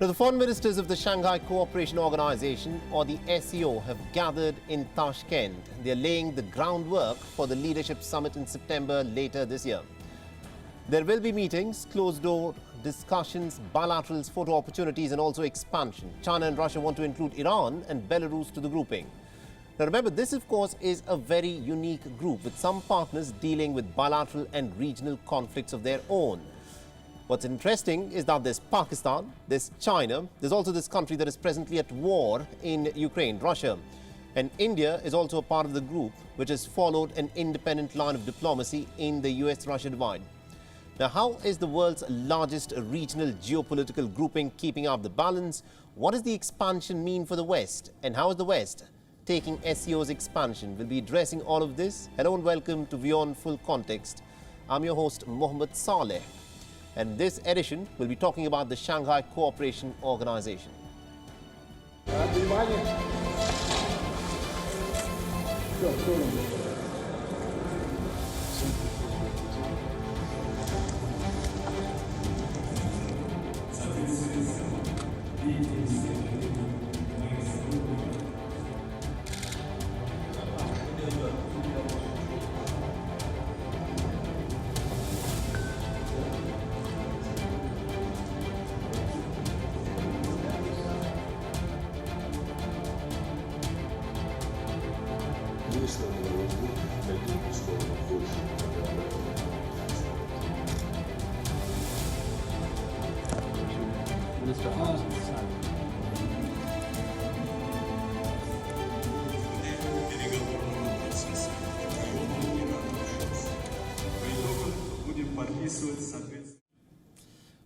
Now, the foreign ministers of the Shanghai Cooperation Organization, or the SCO, have gathered in Tashkent. They are laying the groundwork for the leadership summit in September later this year. There will be meetings, closed-door discussions, bilaterals, photo opportunities and also expansion. China and Russia want to include Iran and Belarus to the grouping. Now remember, this of course is a very unique group with some partners dealing with bilateral and regional conflicts of their own. What's interesting is that there's Pakistan, there's China, there's also this country that is presently at war in Ukraine, Russia. And India is also a part of the group which has followed an independent line of diplomacy in the US-Russia divide. Now, how is the world's largest regional geopolitical grouping keeping up the balance? What does the expansion mean for the West? And how is the West taking SCO's expansion? We'll be addressing all of this. Hello and welcome to WION Full Context. I'm your host, Mohammed Saleh. And this edition, we'll be talking about the Shanghai Cooperation Organization.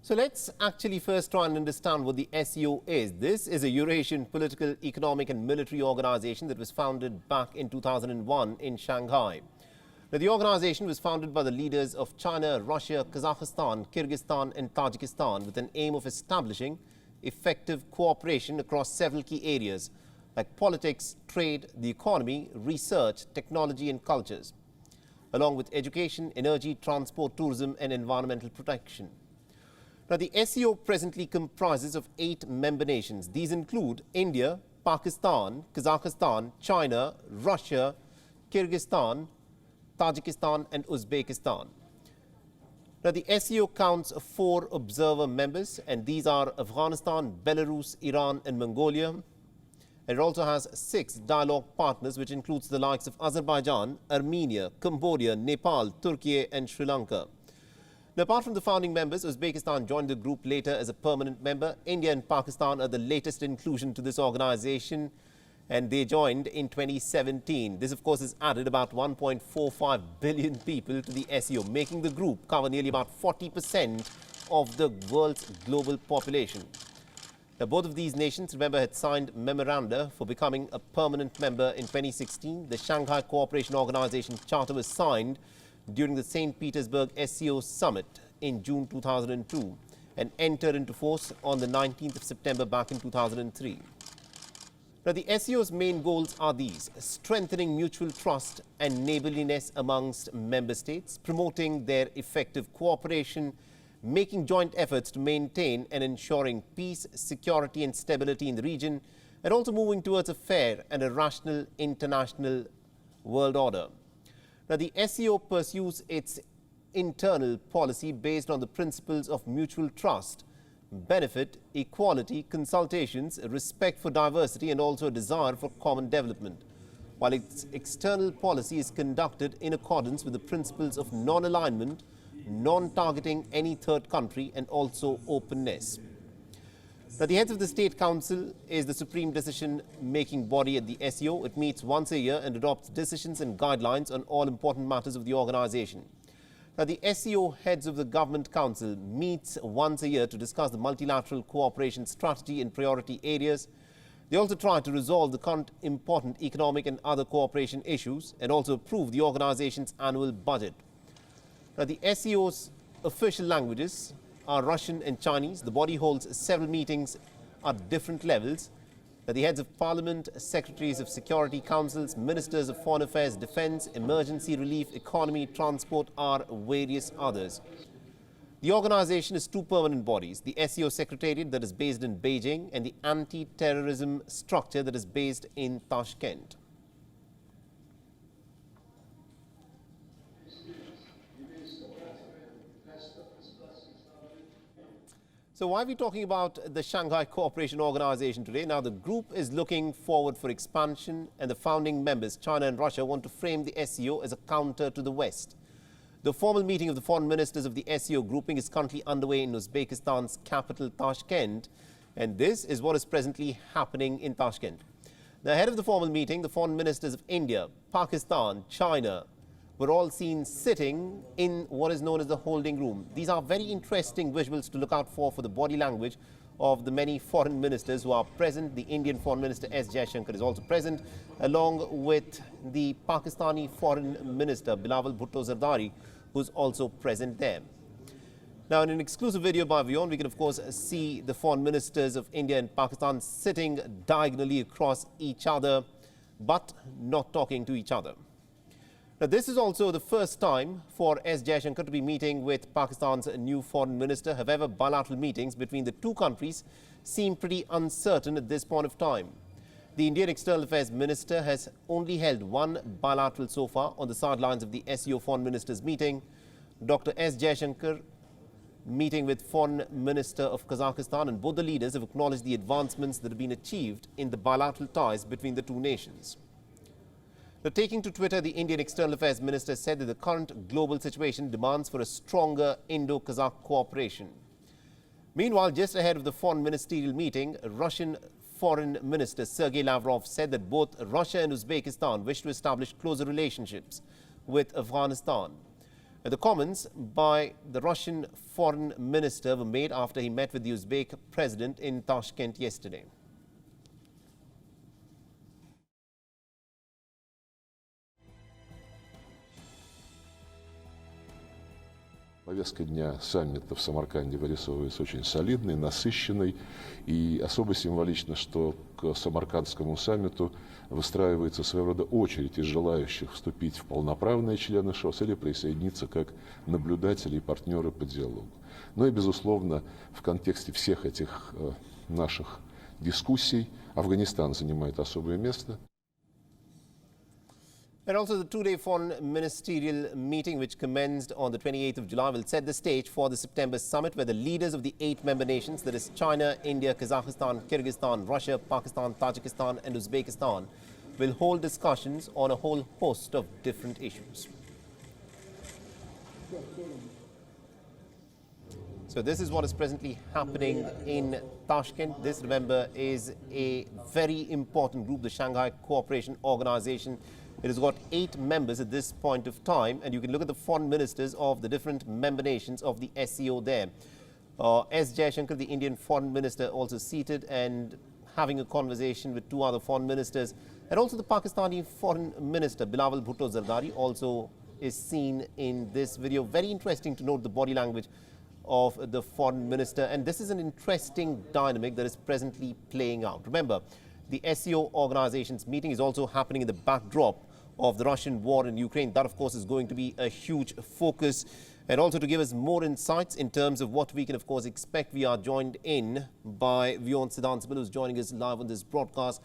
So let's actually first try and understand what the SCO is. This is a Eurasian political, economic and military organization that was founded back in 2001 in Shanghai. Now, the organization was founded by the leaders of China, Russia, Kazakhstan, Kyrgyzstan and Tajikistan with an aim of establishing effective cooperation across several key areas like politics, trade, the economy, research, technology and cultures, along with education, energy, transport, tourism and environmental protection. Now, the SCO presently comprises of 8 member nations. These include India, Pakistan, Kazakhstan, China, Russia, Kyrgyzstan, Tajikistan and Uzbekistan. Now, the SCO counts 4 observer members, and these are Afghanistan, Belarus, Iran and Mongolia. And it also has 6 dialogue partners, which includes the likes of Azerbaijan, Armenia, Cambodia, Nepal, Turkey and Sri Lanka. Now, apart from the founding members, Uzbekistan joined the group later as a permanent member. India and Pakistan are the latest inclusion to this organization, and they joined in 2017. This, of course, has added about 1.45 billion people to the SCO, making the group cover nearly about 40% of the world's global population. Now, both of these nations, remember, had signed memoranda for becoming a permanent member in 2016. The Shanghai Cooperation Organization Charter was signed during the St. Petersburg SCO summit in June 2002 and entered into force on the 19th of September back in 2003. Now, the SCO's main goals are these: strengthening mutual trust and neighborliness amongst member states, promoting their effective cooperation, making joint efforts to maintain and ensuring peace, security and stability in the region, and also moving towards a fair and a rational international world order. Now, the SCO pursues its internal policy based on the principles of mutual trust, benefit, equality, consultations, respect for diversity and also a desire for common development, while its external policy is conducted in accordance with the principles of non-alignment, non-targeting any third country and also openness. Now, the heads of the State Council is the supreme decision-making body at the SCO. It meets once a year and adopts decisions and guidelines on all important matters of the organization. Now, the SCO heads of the Government Council meets once a year to discuss the multilateral cooperation strategy in priority areas. They also try to resolve the current important economic and other cooperation issues and also approve the organization's annual budget. Now, the SCO's official languages are Russian and Chinese. The body holds several meetings at different levels. The heads of parliament, secretaries of security councils, ministers of foreign affairs, defense, emergency relief, economy, transport are various others. The organization has two permanent bodies, the SCO Secretariat that is based in Beijing and the anti-terrorism structure that is based in Tashkent. So why are we talking about the Shanghai Cooperation Organization today? Now, the group is looking forward for expansion, and the founding members, China and Russia, want to frame the SCO as a counter to the West. The formal meeting of the foreign ministers of the SCO grouping is currently underway in Uzbekistan's capital, Tashkent, and this is what is presently happening in Tashkent. Now, ahead of the formal meeting, the foreign ministers of India, Pakistan, China were all seen sitting in what is known as the holding room. These are very interesting visuals to look out for the body language of the many foreign ministers who are present. The Indian Foreign Minister S. Jaishankar is also present, along with the Pakistani Foreign Minister Bilawal Bhutto Zardari, who's also present there. Now, in an exclusive video by WION, we can of course see the foreign ministers of India and Pakistan sitting diagonally across each other, but not talking to each other. Now, this is also the first time for S. Jaishankar to be meeting with Pakistan's new foreign minister. However, bilateral meetings between the two countries seem pretty uncertain at this point of time. The Indian External Affairs Minister has only held one bilateral so far on the sidelines of the SCO foreign ministers meeting. Dr. S. Jaishankar meeting with Foreign Minister of Kazakhstan, and both the leaders have acknowledged the advancements that have been achieved in the bilateral ties between the two nations. Now, taking to Twitter, the Indian External Affairs Minister said that the current global situation demands for a stronger Indo-Kazakh cooperation. Meanwhile, just ahead of the foreign ministerial meeting, Russian Foreign Minister Sergei Lavrov said that both Russia and Uzbekistan wish to establish closer relationships with Afghanistan. The comments by the Russian Foreign Minister were made after he met with the Uzbek President in Tashkent yesterday. Повестка дня саммита в Самарканде вырисовывается очень солидной, насыщенной, и особо символично, что к Самаркандскому саммиту выстраивается своего рода очередь из желающих вступить в полноправные члены ШОС или присоединиться как наблюдатели и партнеры по диалогу. Но и, безусловно, в контексте всех этих наших дискуссий Афганистан занимает особое место. And also the two-day foreign ministerial meeting, which commenced on the 28th of July, will set the stage for the September summit, where the leaders of the 8 member nations, that is China, India, Kazakhstan, Kyrgyzstan, Russia, Pakistan, Tajikistan and Uzbekistan, will hold discussions on a whole host of different issues. So this is what is presently happening in Tashkent. This, remember, is a very important group, the Shanghai Cooperation Organization. It has got 8 members at this point of time, and you can look at the foreign ministers of the different member nations of the SCO there. S. Jaishankar, the Indian foreign minister, also seated and having a conversation with 2 other foreign ministers. And also the Pakistani foreign minister, Bilawal Bhutto Zardari, also is seen in this video. Very interesting to note the body language of the foreign minister. And this is an interesting dynamic that is presently playing out. Remember, the SCO organization's meeting is also happening in the backdrop of the Russian war in Ukraine. That, of course, is going to be a huge focus. And also to give us more insights in terms of what we can, of course, expect, we are joined in by WION Siddhant, who's joining us live on this broadcast.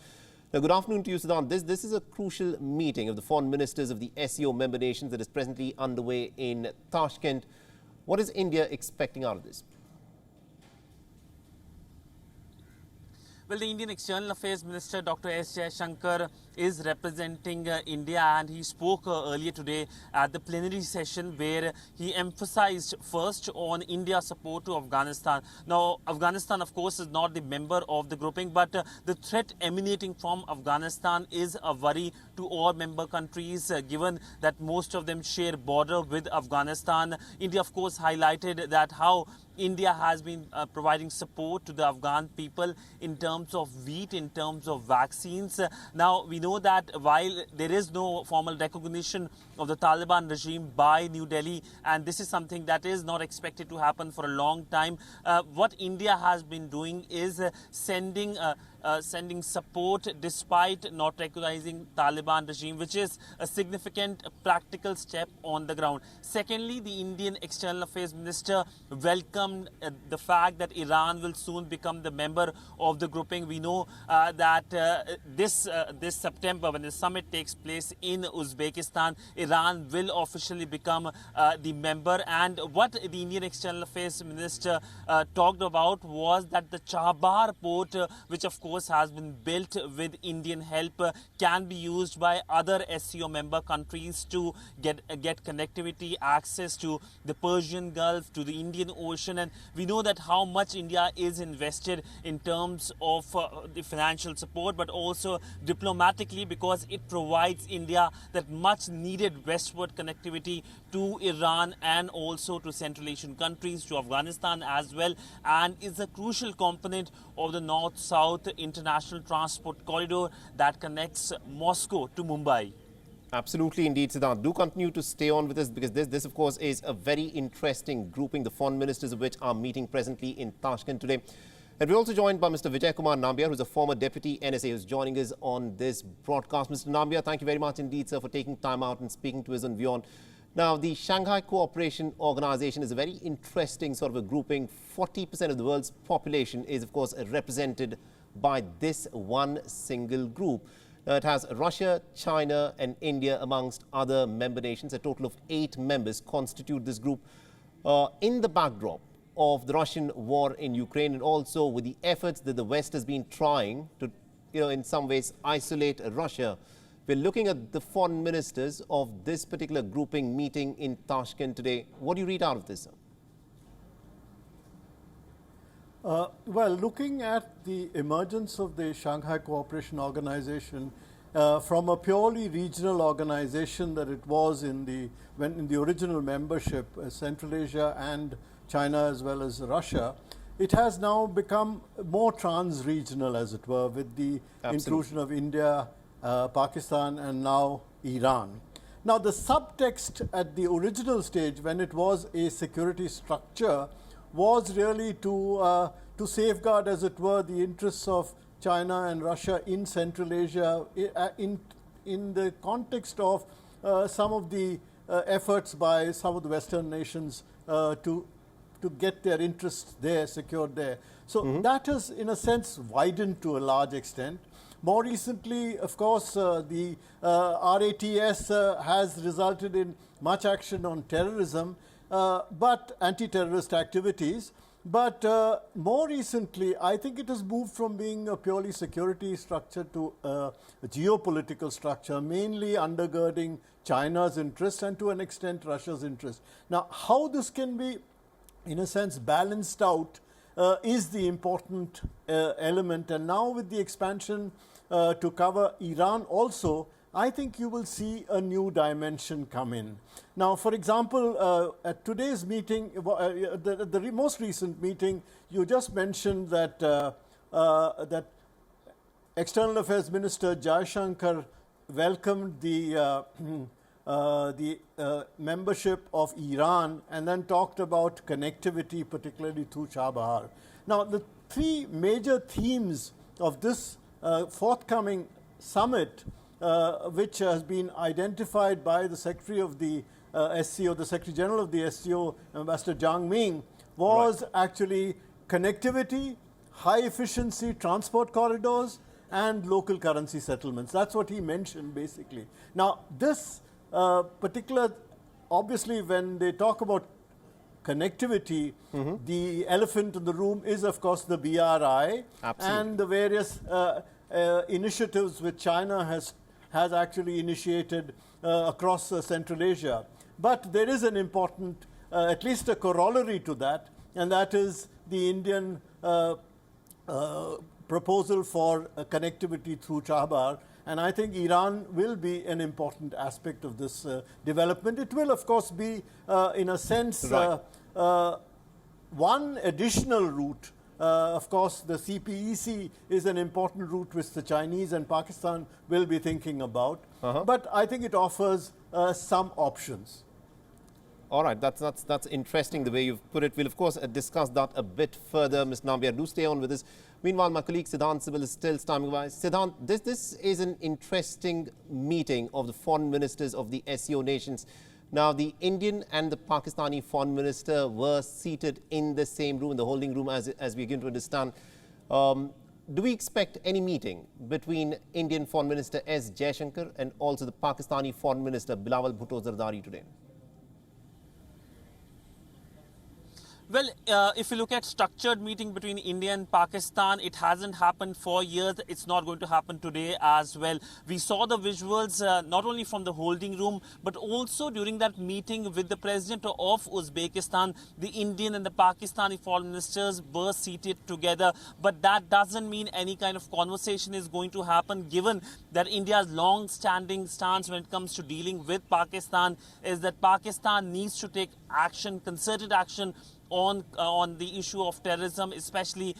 Now, good afternoon to you, Siddhant. This is a crucial meeting of the foreign ministers of the SCO member nations that is presently underway in Tashkent. What is India expecting out of this? Well, the Indian External Affairs Minister Dr. S. Jaishankar is representing India, and he spoke earlier today at the plenary session where he emphasized first on India's support to Afghanistan. Now, Afghanistan, of course, is not the member of the grouping, but the threat emanating from Afghanistan is a worry to all member countries, given that most of them share border with Afghanistan. India, of course, highlighted that how India has been providing support to the Afghan people in terms of wheat, in terms of vaccines. Now, we know that while there is no formal recognition of the Taliban regime by New Delhi, and this is something that is not expected to happen for a long time, what India has been doing is sending sending support despite not recognizing Taliban regime, which is a significant practical step on the ground. Secondly, the Indian External Affairs Minister welcomed the fact that Iran will soon become the member of the grouping. We know that this September, when the summit takes place in Uzbekistan, Iran will officially become the member. And what the Indian External Affairs Minister talked about was that the Chabahar port, which of course has been built with Indian help, can be used by other SCO member countries to get connectivity, access to the Persian Gulf, to the Indian Ocean. And we know that how much India is invested in terms of the financial support, but also diplomatically, because it provides India that much needed westward connectivity to Iran and also to Central Asian countries, to Afghanistan as well, and is a crucial component of the north-south international transport corridor that connects Moscow to Mumbai. Absolutely indeed, Siddharth. Do continue to stay on with us, because this of course is a very interesting grouping, the foreign ministers of which are meeting presently in Tashkent today. And we're also joined by Mr. Vijaykumar Namibia, who's a former deputy NSA, who's joining us on this broadcast. Mr. Namibia, thank you very much indeed, sir, for taking time out and speaking to us on WION. Now, the Shanghai Cooperation Organization is a very interesting sort of a grouping. 40% of the world's population is, of course, represented by this one single group. Now, it has Russia, China and India amongst other member nations. A total of 8 members constitute this group in the backdrop of the Russian war in Ukraine, and also with the efforts that the West has been trying to, in some ways isolate Russia. We're looking at the foreign ministers of this particular grouping meeting in Tashkent today. What do you read out of this, sir? Well, looking at the emergence of the Shanghai Cooperation Organization from a purely regional organization that it was in the original membership, Central Asia and China as well as Russia, it has now become more trans-regional, as it were, with the inclusion of India, Pakistan and now Iran. Now, the subtext at the original stage, when it was a security structure, was really to safeguard, as it were, the interests of China and Russia in Central Asia in the context of some of the efforts by some of the Western nations to get their interests there, secured there. So that has, in a sense, widened to a large extent. More recently, of course, the RATS has resulted in much action on terrorism, but anti-terrorist activities. But more recently, I think it has moved from being a purely security structure to a geopolitical structure, mainly undergirding China's interest and to an extent Russia's interest. Now, how this can be, in a sense, balanced out is the important element. And now with the expansion to cover Iran also, I think you will see a new dimension come in. Now, for example, at today's meeting, the most recent meeting, you just mentioned that that External Affairs Minister Jaishankar welcomed the membership of Iran and then talked about connectivity, particularly through Chabahar. Now, the 3 major themes of this forthcoming summit, which has been identified by the Secretary of the SCO, the Secretary General of the SCO, Ambassador Jiang Ming, was actually connectivity, high efficiency transport corridors, and local currency settlements. That's what he mentioned, basically. Now, this particular, obviously, when they talk about connectivity, the elephant in the room is, of course, the BRI and the various initiatives which China has actually initiated across Central Asia. But there is an important, at least a corollary to that, and that is the Indian proposal for connectivity through Chabahar. And I think Iran will be an important aspect of this development. It will, of course, be, in a sense, one additional route. Of course, the CPEC is an important route which the Chinese and Pakistan will be thinking about. But I think it offers some options. All right, that's interesting the way you've put it. We'll, of course, discuss that a bit further. Ms. Namibia, do stay on with us. Meanwhile, my colleague Siddhant Sibil is still standing by. Siddhant, this is an interesting meeting of the foreign ministers of the SCO nations. Now, the Indian and the Pakistani foreign minister were seated in the same room, in the holding room, as we begin to understand. Do we expect any meeting between Indian Foreign Minister S. Jaishankar and also the Pakistani Foreign Minister Bilawal Bhutto Zardari today? Well, if you look at structured meeting between India and Pakistan, it hasn't happened for years. It's not going to happen today as well. We saw the visuals not only from the holding room, but also during that meeting with the president of Uzbekistan. The Indian and the Pakistani foreign ministers were seated together. But that doesn't mean any kind of conversation is going to happen, given that India's long-standing stance when it comes to dealing with Pakistan is that Pakistan needs to take action, concerted action, on the issue of terrorism, especially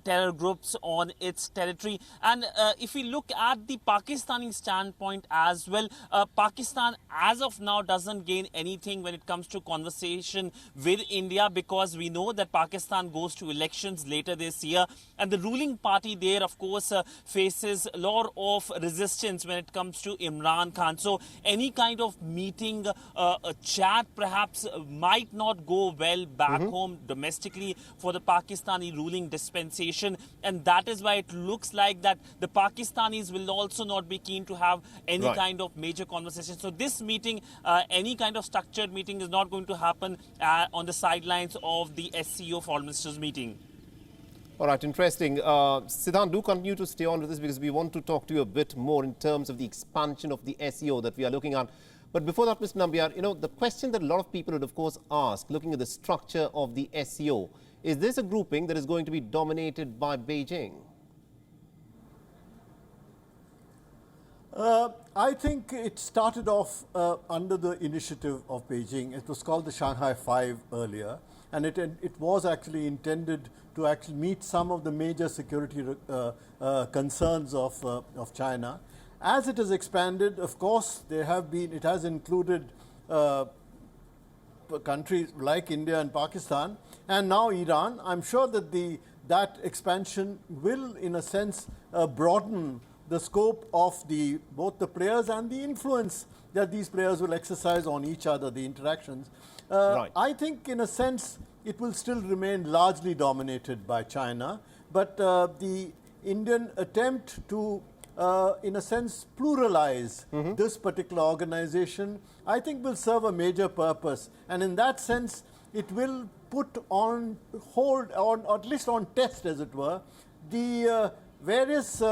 terror groups on its territory. And if we look at the Pakistani standpoint as well, Pakistan as of now doesn't gain anything when it comes to conversation with India, because we know that Pakistan goes to elections later this year, and the ruling party there, of course, faces a lot of resistance when it comes to Imran Khan. So any kind of meeting, a chat perhaps might not go well back home domestically for the Pakistani ruling dispensation, and that is why it looks like that the Pakistanis will also not be keen to have any kind of major conversation. So this meeting, any kind of structured meeting, is not going to happen on the sidelines of the SCO foreign ministers meeting. All right, interesting. Siddhant, do continue to stay on with this, because we want to talk to you a bit more in terms of the expansion of the SCO that we are looking at. But before that, Mr. Nambiar, you know, the question that a lot of people would, of course, ask, looking at the structure of the SCO, is this a grouping that is going to be dominated by Beijing? I think it started off under the initiative of Beijing. It was called the Shanghai Five earlier, and it was actually intended to actually meet some of the major security concerns of China. As it has expanded, of course, it has included countries like India and Pakistan, and now Iran. I'm sure that that expansion will, in a sense, broaden the scope of both the players and the influence that these players will exercise on each other, the interactions. I think, in a sense, it will still remain largely dominated by China, but the Indian attempt to in a sense, pluralize this particular organization, I think will serve a major purpose. And in that sense, it will put on hold, or at least on test, as it were, the various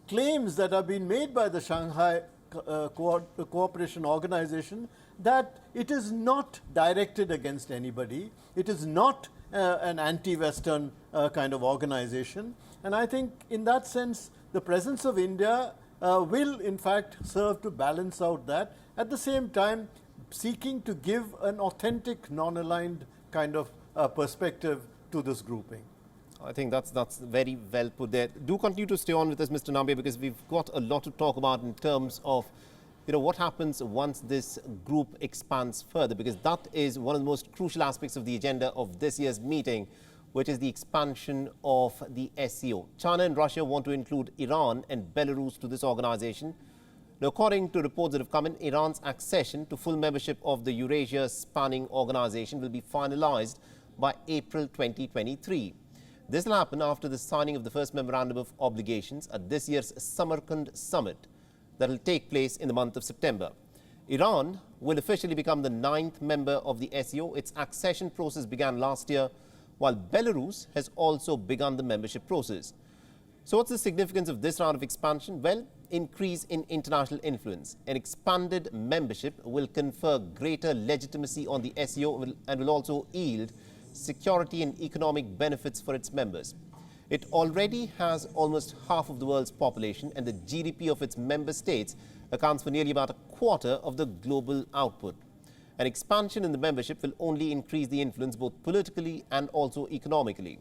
claims that have been made by the Shanghai Cooperation Organization, that it is not directed against anybody. It is not an anti-Western kind of organization. And I think, in that sense, the presence of India will, in fact, serve to balance out that, at the same time seeking to give an authentic, non-aligned kind of perspective to this grouping. I think that's very well put there. Do continue to stay on with us, Mr. Nambiar, because we've got a lot to talk about in terms of, you know, what happens once this group expands further, because that is one of the most crucial aspects of the agenda of this year's meeting, which is the expansion of the SCO. China and Russia want to include Iran and Belarus to this organization. Now, according to reports that have come in, Iran's accession to full membership of the Eurasia-spanning organization will be finalized by April 2023. This will happen after the signing of the first memorandum of obligations at this year's Samarkand summit that will take place in the month of September. Iran will officially become the 9th member of the SCO. Its accession process began last year, while Belarus has also begun the membership process. So what's the significance of this round of expansion? Well, increase in international influence. An expanded membership will confer greater legitimacy on the SCO and will also yield security and economic benefits for its members. It already has almost half of the world's population, and the GDP of its member states accounts for nearly about a quarter of the global output. An expansion in the membership will only increase the influence both politically and also economically.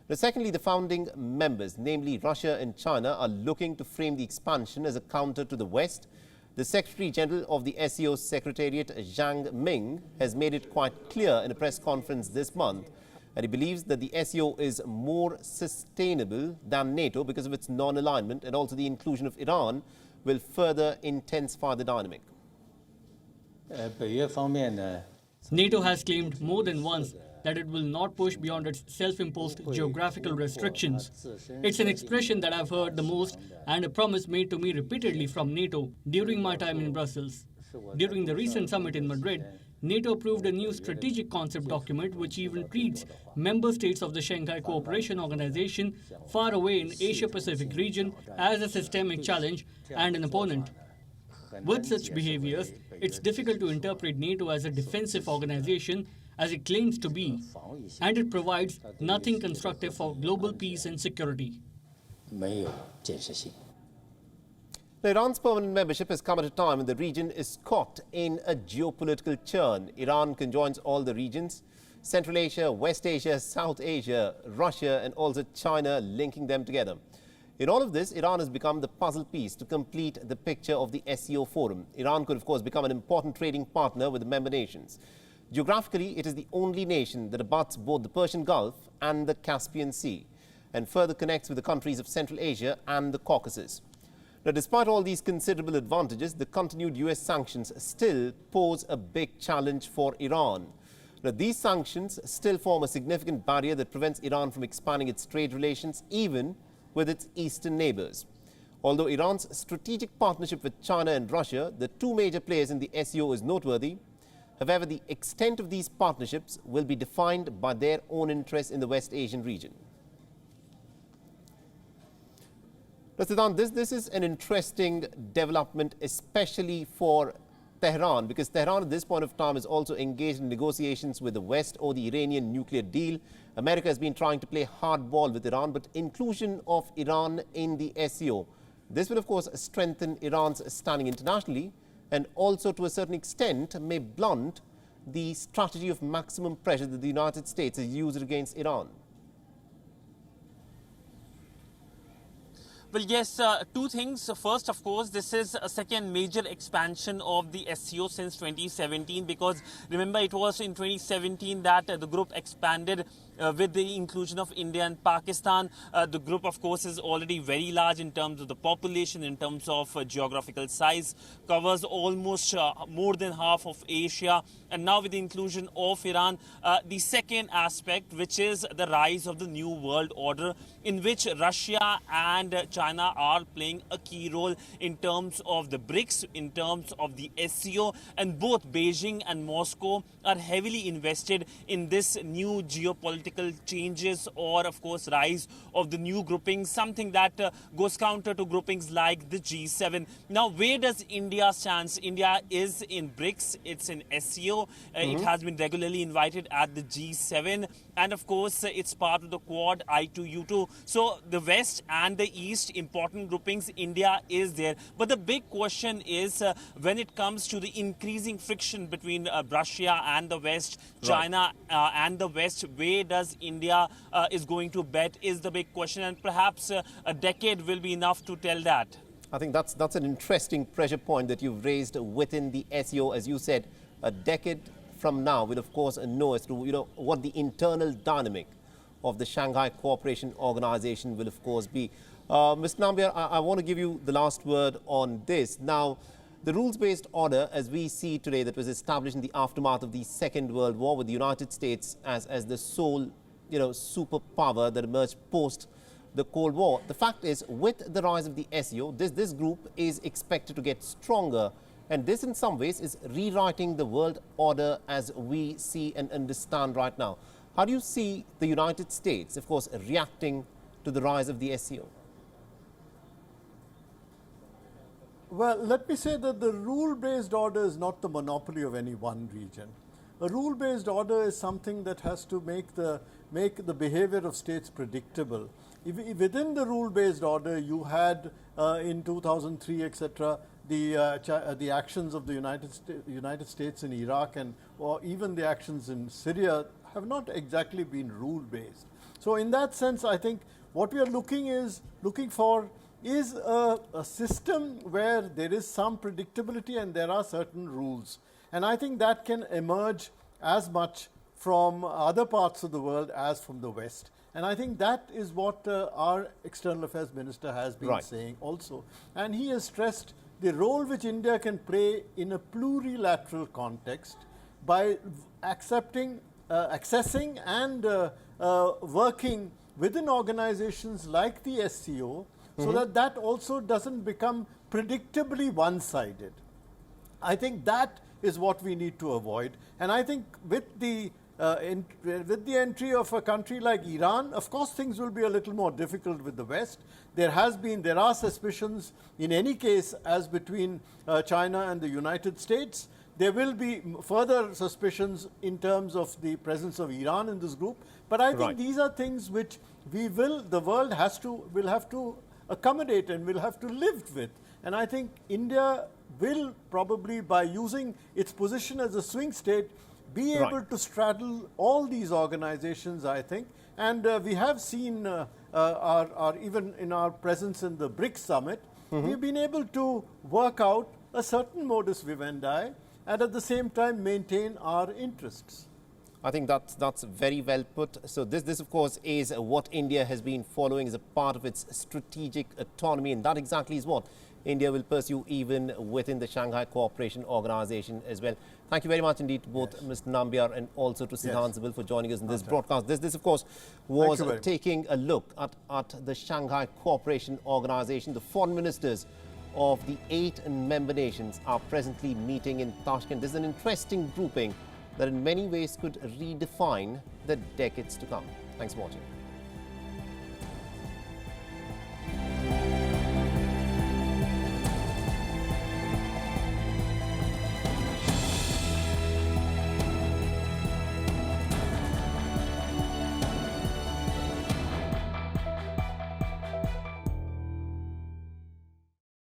Now, secondly, the founding members, namely Russia and China, are looking to frame the expansion as a counter to the West. The Secretary General of the SCO Secretariat, Zhang Ming, has made it quite clear in a press conference this month And he believes that the SCO is more sustainable than NATO because of its non-alignment, and also the inclusion of Iran will further intensify the dynamic. NATO has claimed more than once that it will not push beyond its self-imposed geographical restrictions. It's an expression that I've heard the most and a promise made to me repeatedly from NATO during my time in Brussels. During the recent summit in Madrid, NATO approved a new strategic concept document which even treats member states of the Shanghai Cooperation Organization far away in Asia-Pacific region as a systemic challenge and an opponent. With such behaviors, it's difficult to interpret NATO as a defensive organization as it claims to be, and it provides nothing constructive for global peace and security. Now, Iran's permanent membership has come at a time when the region is caught in a geopolitical churn. Iran conjoins all the regions, Central Asia, West Asia, South Asia, Russia, and also China, linking them together. In all of this, Iran has become the puzzle piece to complete the picture of the SCO forum. Iran could, of course, become an important trading partner with the member nations. Geographically, it is the only nation that abuts both the Persian Gulf and the Caspian Sea, and further connects with the countries of Central Asia and the Caucasus. Now, despite all these considerable advantages, the continued US sanctions still pose a big challenge for Iran. Now, these sanctions still form a significant barrier that prevents Iran from expanding its trade relations, even with its eastern neighbors. Although Iran's strategic partnership with China and Russia, the two major players in the SCO, is noteworthy, however, the extent of these partnerships will be defined by their own interests in the West Asian region. Now, Siddhant, this is an interesting development, especially for Tehran, because Tehran at this point of time is also engaged in negotiations with the West over the Iranian nuclear deal. America has been trying to play hardball with Iran, but inclusion of Iran in the SCO, this will of course strengthen Iran's standing internationally, and also to a certain extent may blunt the strategy of maximum pressure that the United States has used against Iran. Well, yes, two things. First, of course, this is a second major expansion of the SCO since 2017, because remember, it was in 2017 that the group expanded with the inclusion of India and Pakistan. The group, of course, is already very large in terms of the population, in terms of geographical size, covers almost more than half of Asia. And now with the inclusion of Iran, the second aspect, which is the rise of the new world order, in which Russia and China are playing a key role in terms of the BRICS, in terms of the SCO, and both Beijing and Moscow are heavily invested in this new geopolitical changes, or of course rise of the new groupings, something that goes counter to groupings like the G7. Now, where does India stand? India is in BRICS, it's in SCO, it has been regularly invited at the G7, and of course it's part of the Quad, I2U2. So the West and the East, important groupings, India is there. But the big question is when it comes to the increasing friction between Russia and the West, China and the West, where does India is going to bet is the big question, and perhaps a decade will be enough to tell that. I think that's an interesting pressure point that you've raised within the SCO. As you said, a decade from now we'll of course know as to what the internal dynamic of the Shanghai Cooperation Organization will of course be. Mr. Namibia, I want to give you the last word on this. Now, the rules-based order, as we see today, that was established in the aftermath of the Second World War, with the United States as the sole, superpower that emerged post the Cold War. The fact is, with the rise of the SCO, this group is expected to get stronger, and this, in some ways, is rewriting the world order as we see and understand right now. How do you see the United States, of course, reacting to the rise of the SCO? Well, let me say that the rule-based order is not the monopoly of any one region. A rule-based order is something that has to make the behavior of states predictable. Within the rule-based order, you had in 2003, etc., the actions of the United States in Iraq, or even the actions in Syria have not exactly been rule-based. So in that sense, I think what we are looking for is a system where there is some predictability and there are certain rules. And I think that can emerge as much from other parts of the world as from the West. And I think that is what our External Affairs Minister has been saying also. And he has stressed the role which India can play in a plurilateral context by accessing and working within organizations like the SCO, so that also doesn't become predictably one-sided. I think that is what we need to avoid. And I think with the entry of a country like Iran, of course things will be a little more difficult with the West. There are suspicions in any case as between China and the United States. There will be further suspicions in terms of the presence of Iran in this group. But I think these are things which the world will have to accommodate and will have to live with. And I think India will probably, by using its position as a swing state, be able to straddle all these organizations, I think. And we have seen, even in our presence in the BRICS summit, we've been able to work out a certain modus vivendi and at the same time maintain our interests. I think that's very well put. So this of course is what India has been following as a part of its strategic autonomy, and that exactly is what India will pursue even within the Shanghai Cooperation Organization as well. Thank you very much indeed to both Mr. Nambiar and also to Siddhant Sibil for joining us in this broadcast. This of course was taking a look at the Shanghai Cooperation Organization. The foreign ministers of the 8 member nations are presently meeting in Tashkent. This is an interesting grouping that in many ways could redefine the decades to come. Thanks for watching.